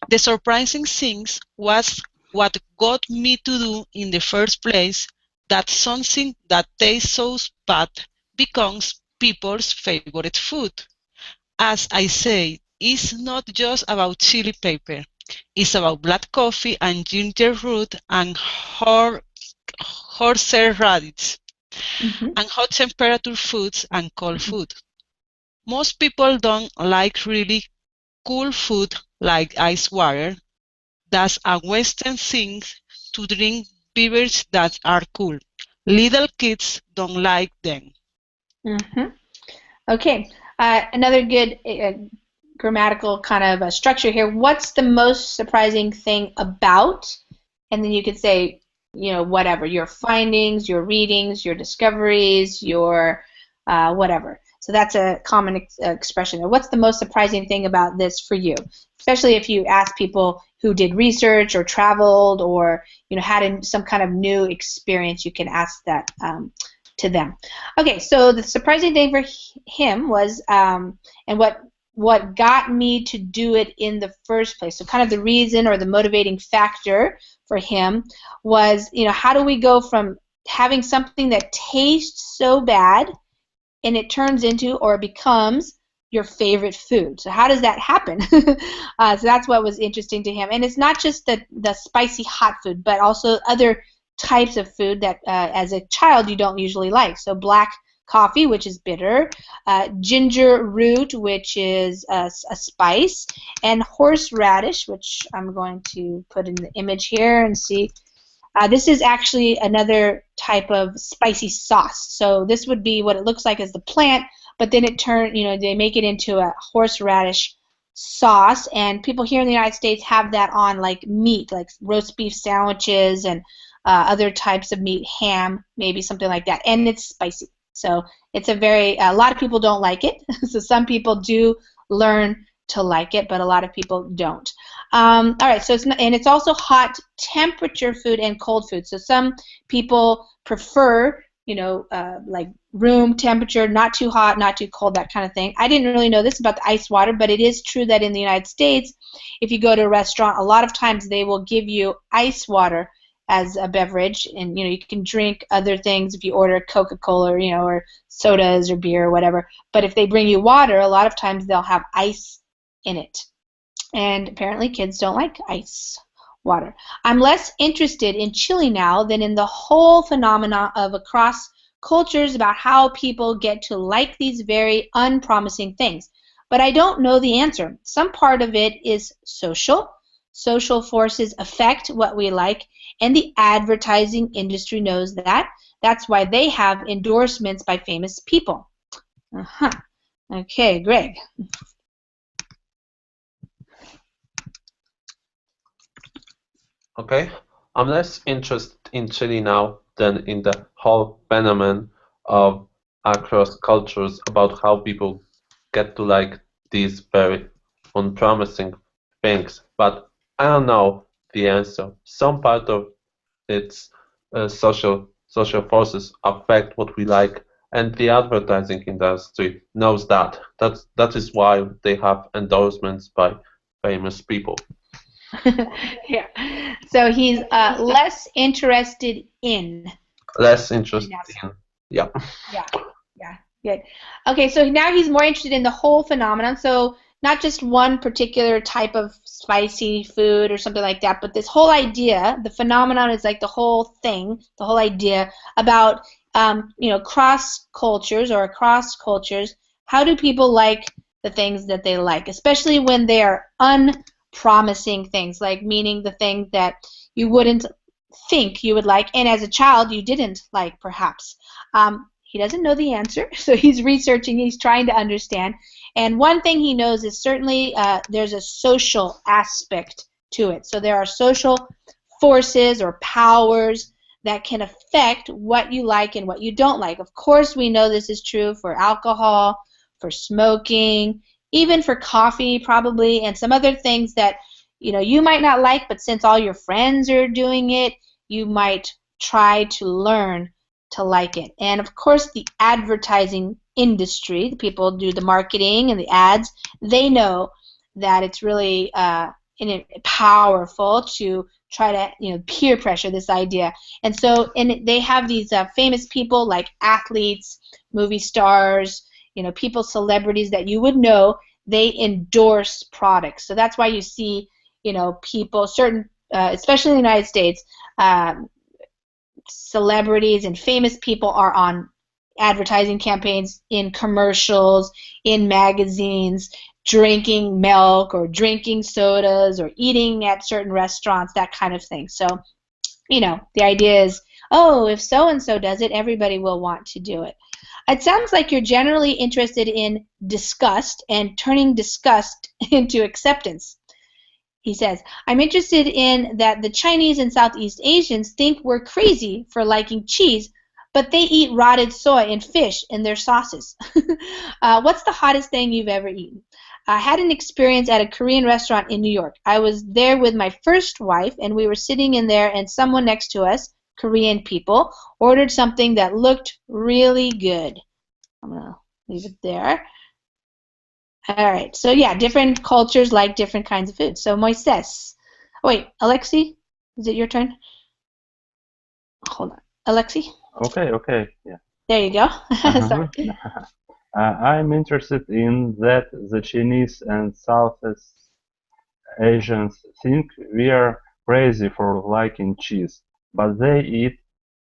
The surprising thing was what got me to do in the first place, that something that tastes so bad becomes people's favorite food. As I say, it's not just about chili pepper. It's about black coffee and ginger root and horseradish, and hot temperature foods and cold food. Most people don't like really cool food like ice water. That's a Western thing to drink beverages that are cool. Little kids don't like them. Okay, another good grammatical kind of a structure here. What's the most surprising thing about? And then you could say, you know, whatever, your findings, your readings, your discoveries, your whatever. So that's a common expression there. What's the most surprising thing about this for you? Especially if you ask people who did research or traveled or, you know, had some kind of new experience, you can ask that to them. Okay, so the surprising thing for him was, and what got me to do it in the first place. So kind of the reason or the motivating factor for him was, you know, how do we go from having something that tastes so bad and it turns into or becomes your favorite food? So how does that happen? So that's what was interesting to him. And it's not just the spicy hot food, but also other types of food that as a child you don't usually like. So black coffee, which is bitter, ginger root, which is a spice, and horseradish, which I'm going to put in the image here and see. This is actually another type of spicy sauce. So this would be what it looks like as the plant, but then they make it into a horseradish sauce, and people here in the United States have that on like meat, like roast beef sandwiches and other types of meat, ham, maybe something like that, and it's spicy. So it's a lot of people don't like it. So some people do learn to like it, but a lot of people don't. All right, so it's also hot temperature food and cold food. So some people prefer, you know, like room temperature, not too hot, not too cold, that kind of thing. I didn't really know this about the ice water, but it is true that in the United States, if you go to a restaurant, a lot of times they will give you ice water as a beverage, and you know, you can drink other things if you order Coca-Cola, or, you know, or sodas or beer or whatever. But if they bring you water, a lot of times they'll have ice in it. And apparently kids don't like ice water. I'm less interested in chili now than in the whole phenomena of across cultures about how people get to like these very unpromising things. But I don't know the answer. Some part of it is social. Social forces affect what we like, and the advertising industry knows that. That's why they have endorsements by famous people. Okay, Greg. Okay, I'm less interested in chili now than in the whole phenomenon of across cultures about how people get to like these very unpromising things. But I don't know the answer. Some part of its social forces affect what we like, and the advertising industry knows that. That is why they have endorsements by famous people. Yeah. So he's less interested in. Less interested in. Yeah. Yeah. Yeah. Good. Okay. So now he's more interested in the whole phenomenon. So not just one particular type of spicy food or something like that, but this whole idea. The phenomenon is like the whole thing, the whole idea about you know, cross cultures or across cultures. How do people like the things that they like, especially when they are unpromising things, like meaning the things that you wouldn't think you would like, and as a child you didn't like, perhaps. He doesn't know the answer, so he's researching, he's trying to understand. And one thing he knows is certainly there's a social aspect to it. So there are social forces or powers that can affect what you like and what you don't like. Of course, we know this is true for alcohol, for smoking, even for coffee probably, and some other things that, you know, you might not like, but since all your friends are doing it, you might try to learn to like it. And of course, the advertising industry, the people who do the marketing and the ads, they know that it's really powerful to try to, you know, peer pressure this idea. And so, and they have these famous people like athletes, movie stars, you know, people, celebrities that you would know, they endorse products. So that's why you see, you know, people, certain, especially in the United States, celebrities and famous people are on advertising campaigns, in commercials, in magazines, drinking milk or drinking sodas or eating at certain restaurants, that kind of thing. So, you know, the idea is, oh, if so-and-so does it, everybody will want to do it. It sounds like you're generally interested in disgust and turning disgust into acceptance. He says, I'm interested in that the Chinese and Southeast Asians think we're crazy for liking cheese, but they eat rotted soy and fish in their sauces. What's the hottest thing you've ever eaten? I had an experience at a Korean restaurant in New York. I was there with my first wife, and we were sitting in there, and someone next to us, Korean people, ordered something that looked really good. I'm going to leave it there. All right, so yeah, different cultures like different kinds of food. So Moises. Wait, Alexi, is it your turn? Hold on. Alexi? Okay, yeah. There you go. Sorry. I'm interested in that the Chinese and Southeast Asians think we are crazy for liking cheese, but they eat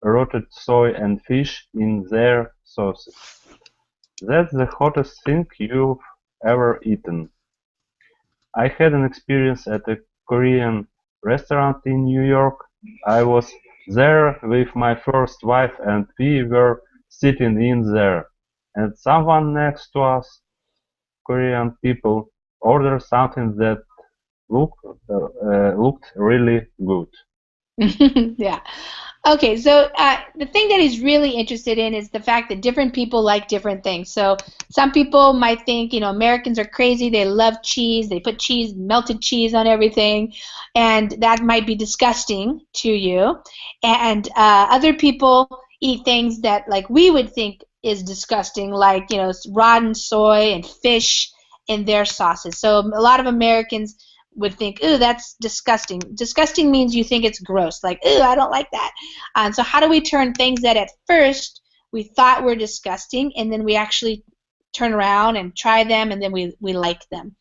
rotted soy and fish in their sauces. That's the hottest thing you've ever eaten. I had an experience at a Korean restaurant in New York. I was there with my first wife and we were sitting in there, and someone next to us, Korean people, ordered something that looked really good. Yeah. Okay, so the thing that he's really interested in is the fact that different people like different things. So some people might think, you know, Americans are crazy, they love cheese, they put cheese, melted cheese on everything, and that might be disgusting to you. And other people eat things that, like, we would think is disgusting, like, you know, rotten soy and fish in their sauces. So a lot of Americans would think, ooh, that's disgusting. Disgusting means you think it's gross, like, ooh, I don't like that. And so how do we turn things that at first we thought were disgusting, and then we actually turn around and try them, and then we like them?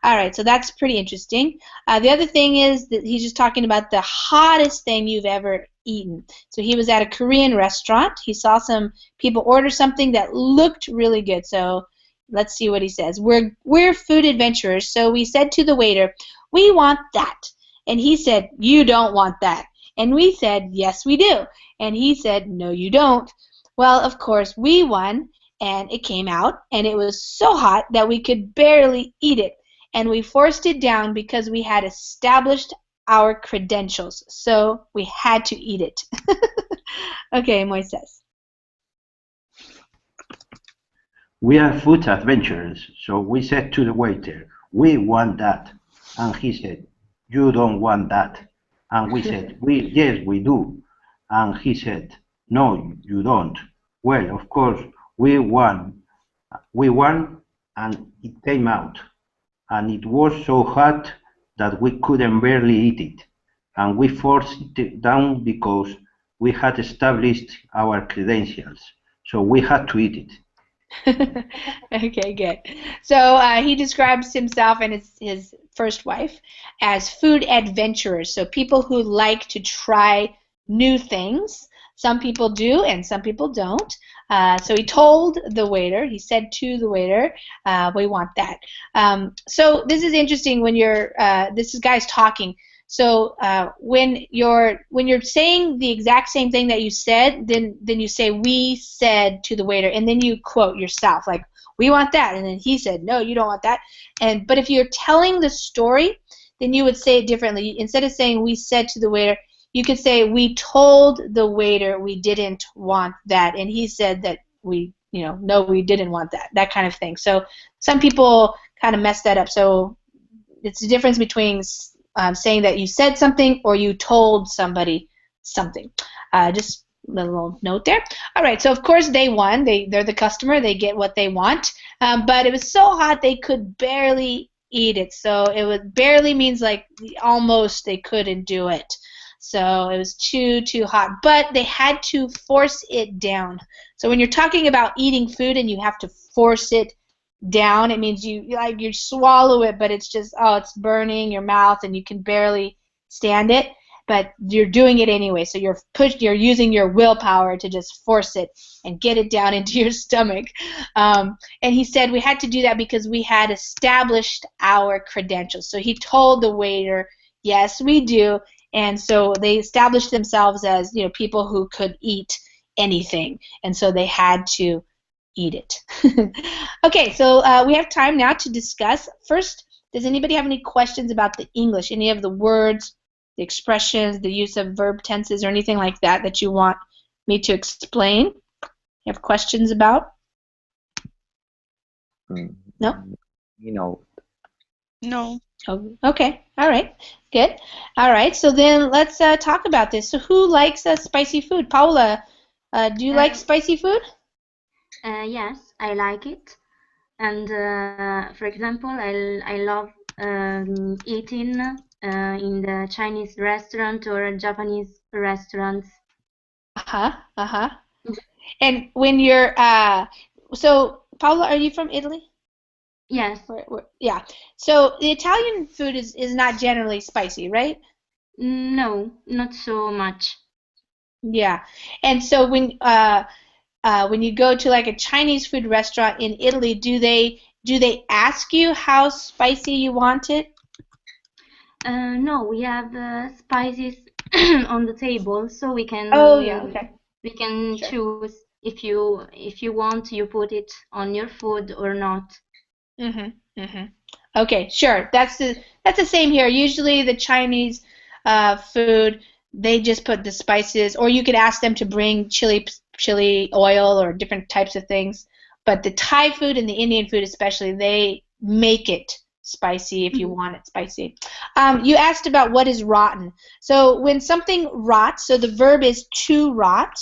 All right, so that's pretty interesting. The other thing is that he's just talking about the hottest thing you've ever eaten. So he was at a Korean restaurant. He saw some people order something that looked really good. So let's see what he says. We're food adventurers, so we said to the waiter, we want that. And he said, you don't want that. And we said, yes, we do. And he said, no, you don't. Well, of course, we won, and it came out, and it was so hot that we could barely eat it. And we forced it down because we had established our credentials. So we had to eat it. Okay, Moises. We are food adventurers, so we said to the waiter, we want that. And he said, you don't want that. And we said, yes, we do. And he said, no, you don't. Well, of course, we won. We won, and it came out. And it was so hot that we couldn't barely eat it. And we forced it down because we had established our credentials. So we had to eat it. Okay, good. So he describes himself and his first wife as food adventurers, so people who like to try new things. Some people do and some people don't. So he told the waiter, he said to the waiter, we want that. So this is interesting when this guy's talking. So when you're saying the exact same thing that you said, then you say we said to the waiter, and then you quote yourself, like, we want that, and then he said, no, you don't want that. But if you're telling the story, then you would say it differently. Instead of saying we said to the waiter, you could say we told the waiter we didn't want that, and he said that no, we didn't want that, that kind of thing. So some people kind of mess that up. So it's the difference between saying that you said something or you told somebody something. Just a little note there. All right, so of course they won. They're the customer. They get what they want. But it was so hot they could barely eat it. So it was barely means like almost they couldn't do it. So it was too hot. But they had to force it down. So when you're talking about eating food and you have to force it down, it means you swallow it, but it's just, it's burning your mouth and you can barely stand it, but you're doing it anyway. So you're using your willpower to just force it and get it down into your stomach. And he said we had to do that because we had established our credentials. So he told the waiter, yes, we do. And so they established themselves as people who could eat anything, and so they had to eat it. Okay, so we have time now to discuss. First, does anybody have any questions about the English? Any of the words, the expressions, the use of verb tenses, or anything like that that you want me to explain? You have questions about? No? No. No. Oh, okay. All right. Good. All right. So then let's talk about this. So who likes spicy food? Paula, do you like spicy food? Yes, I like it. And for example, I love eating in the Chinese restaurant or Japanese restaurants. And when you're so Paula, are you from Italy? Yes. Yeah. So the Italian food is not generally spicy, right? No, not so much. Yeah. And so when you go to like a Chinese food restaurant in Italy, do they ask you how spicy you want it? No, we have spices on the table, so we can. Oh yeah, okay. We can choose if you want, you put it on your food or not. Okay, sure. That's the same here. Usually the Chinese food, they just put the spices, or you could ask them to bring chili oil or different types of things. But the Thai food and the Indian food especially, they make it spicy if you want it spicy. You asked about what is rotten. So when something rots, so the verb is to rot,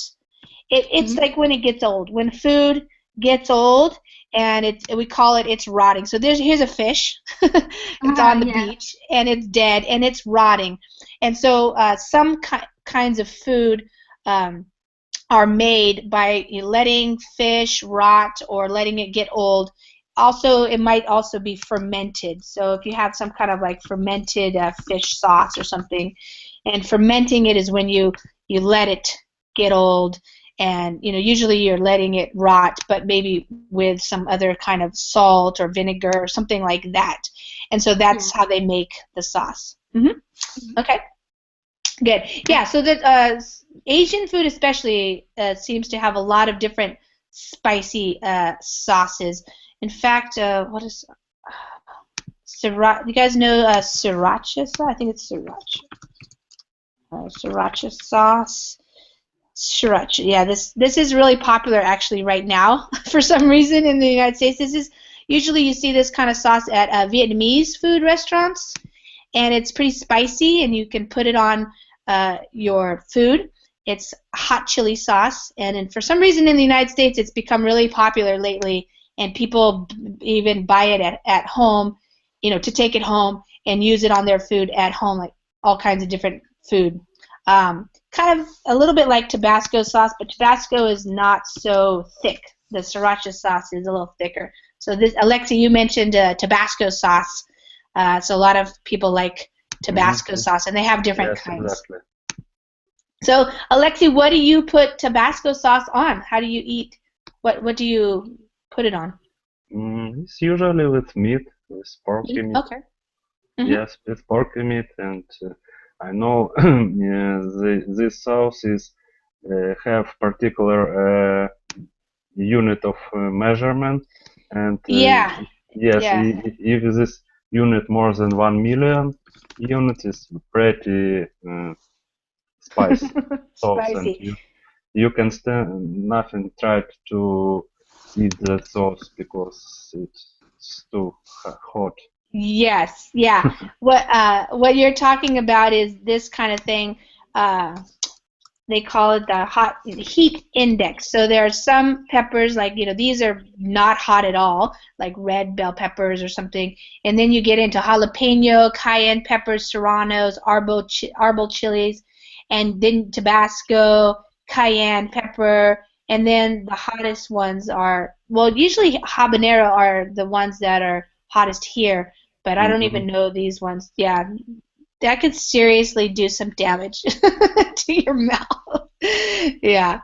it's like when it gets old. When food gets old, and we call it's rotting. So here's a fish. It's on the beach, and it's dead, and it's rotting. And so some kinds of food are made by letting fish rot or letting it get old. Also, it might also be fermented. So if you have some kind of like fermented fish sauce or something, and fermenting it is when you let it get old. And usually you're letting it rot, but maybe with some other kind of salt or vinegar or something like that. And so that's how they make the sauce. Okay, good. Yeah, so that Asian food especially seems to have a lot of different spicy sauces. In fact, what is sriracha? You guys know sriracha sauce? I think it's sriracha. Sriracha sauce. Sriracha. Yeah, this is really popular actually right now for some reason in the United States. This is usually you see this kind of sauce at Vietnamese food restaurants, and it's pretty spicy, and you can put it on your food. It's hot chili sauce, and for some reason in the United States it's become really popular lately, and people even buy it at home, to take it home and use it on their food at home, like all kinds of different food. Kind of a little bit like Tabasco sauce, but Tabasco is not so thick. The sriracha sauce is a little thicker. So this, Alexi, you mentioned Tabasco sauce. So a lot of people like Tabasco sauce, and they have different kinds. Exactly. So Alexi, what do you put Tabasco sauce on? How do you eat? What do you put it on? It's usually with meat, with porky meat. Okay. Yes, with porky meat, and I know these sauces have particular unit of measurement, and yes, if this unit more than 1 million units is pretty spicy sauce, and you can stand nothing try to eat the sauce because it's too hot. Yes, yeah. What you're talking about is this kind of thing. They call it the heat index. So there are some peppers, like these are not hot at all, like red bell peppers or something. And then you get into jalapeno, cayenne peppers, serranos, arbol chilies, and then Tabasco, cayenne pepper, and then the hottest ones are, well, usually habanero are the ones that are hottest here, but I don't even know these ones. Yeah, that could seriously do some damage to your mouth. Yeah,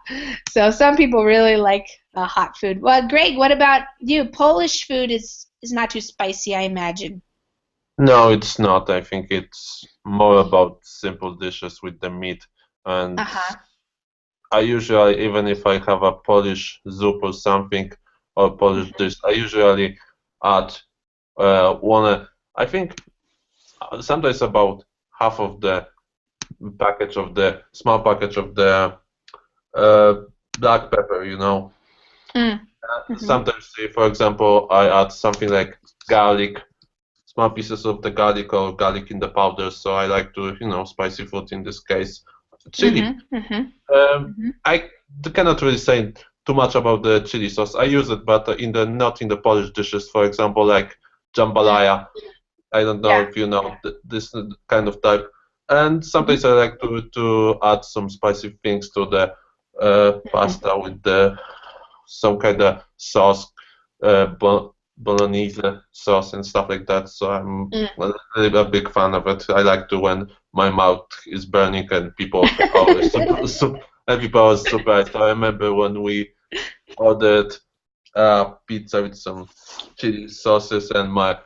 so some people really like hot food. Well, Greg, what about you? Polish food is not too spicy, I imagine. No, it's not. I think it's more about simple dishes with the meat. And I usually, even if I have a Polish soup or something, or Polish dish, I usually add I think sometimes about half of the small package of the black pepper, you know. Sometimes, say, for example, I add something like garlic, small pieces of the garlic or garlic in the powder. So I like to, spicy food in this case. Chili. I cannot really say too much about the chili sauce. I use it, but not in the Polish dishes. For example, like jambalaya. I don't know if you know this kind of type. And sometimes I like to add some spicy things to the pasta with some kind of sauce, bolognese sauce and stuff like that. So I'm a big fan of it. I like to when my mouth is burning and people are always surprised. I remember when we ordered pizza with some chili sauces, and my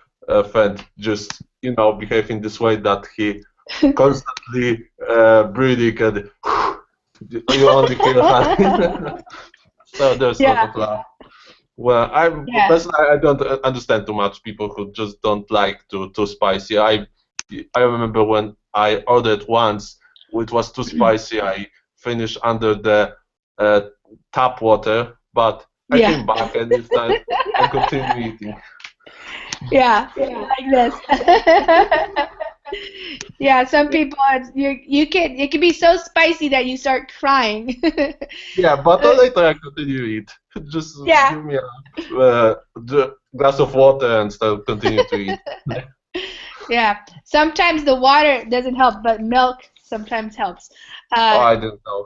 friend just behaved in this way that he constantly breathing and you only feel happy. So there's a lot of laugh. Well, personally, I don't understand too much people who just don't like too spicy. I remember when I ordered once, it was too spicy. I finished under the tap water, but I came back and this time I continued eating. Yeah, like this. Yeah, some people it can be so spicy that you start crying. Yeah, but later I continue eat. Just give me a glass of water and still continue to eat. Yeah, sometimes the water doesn't help, but milk sometimes helps. I didn't know.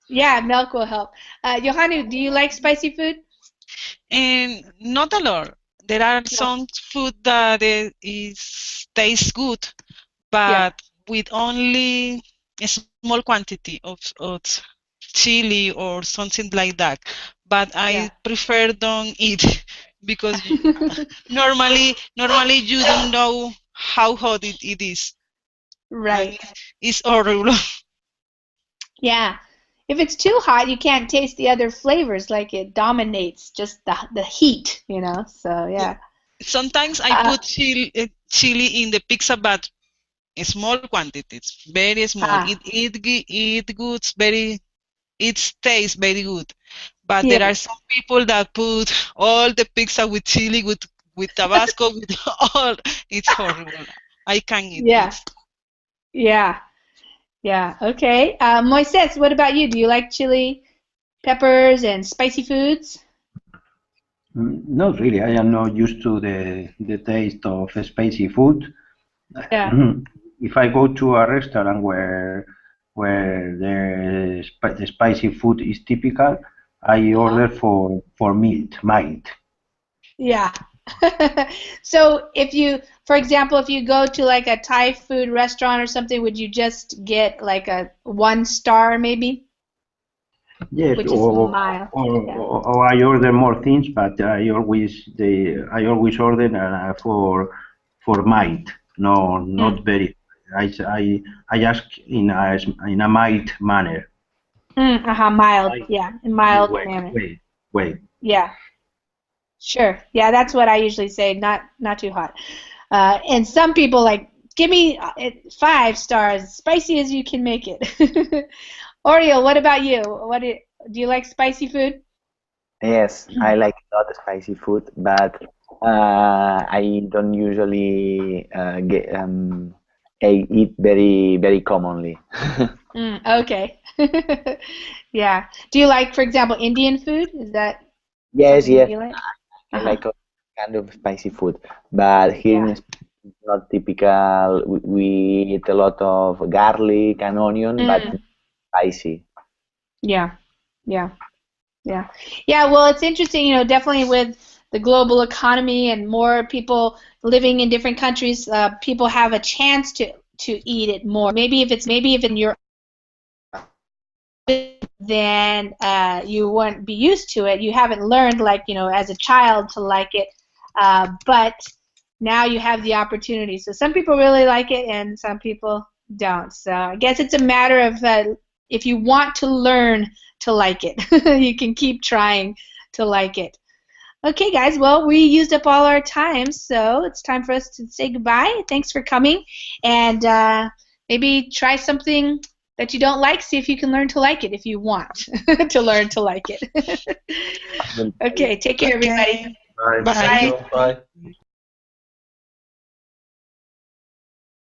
Yeah, milk will help. Yohannu, do you like spicy food? Not a lot. There are some food that tastes good, but with only a small quantity of chili or something like that. But I prefer don't eat because normally you don't know how hot it is. Right. It's horrible. Yeah. If it's too hot, you can't taste the other flavors. Like it dominates just the heat, So yeah. Sometimes I put chili in the pizza, but in small quantities, very small. It tastes very good. But there are some people that put all the pizza with chili, with Tabasco, with all. It's horrible. I can't eat it. Yeah. Okay. Moises, what about you? Do you like chili, peppers, and spicy foods? Not really. I am not used to the taste of spicy food. Yeah. If I go to a restaurant where the spicy food is typical, I order for mild. Yeah. So for example, if you go to like a Thai food restaurant or something, would you just get like a 1 star maybe? Yes, which is mild. Or I order more things, but I always order for mild. No, not very. I ask in a mild manner. Mild. Yeah, in mild manner. Wait. Yeah. Sure. Yeah, that's what I usually say. Not too hot. And some people like, give me 5 stars, spicy as you can make it. Oriel, what about you? Do you like spicy food? Yes, I like a lot of spicy food, but I don't usually eat very very commonly. Okay. Yeah. Do you like, for example, Indian food? Is that yes? You like? I like all kind of spicy food, but here in Spain it's not typical. We eat a lot of garlic and onion, but spicy. Yeah. Well, it's interesting, definitely with the global economy and more people living in different countries, people have a chance to eat it more. Maybe if in your then you wouldn't be used to it. You haven't learned, as a child to like it, but now you have the opportunity. So some people really like it and some people don't. So I guess it's a matter of if you want to learn to like it, you can keep trying to like it. Okay, guys. Well, we used up all our time, so it's time for us to say goodbye. Thanks for coming, and maybe try something that you don't like. See if you can learn to like it if you want to learn to like it. Okay, take care, everybody. Bye. Bye. Thank you. Bye.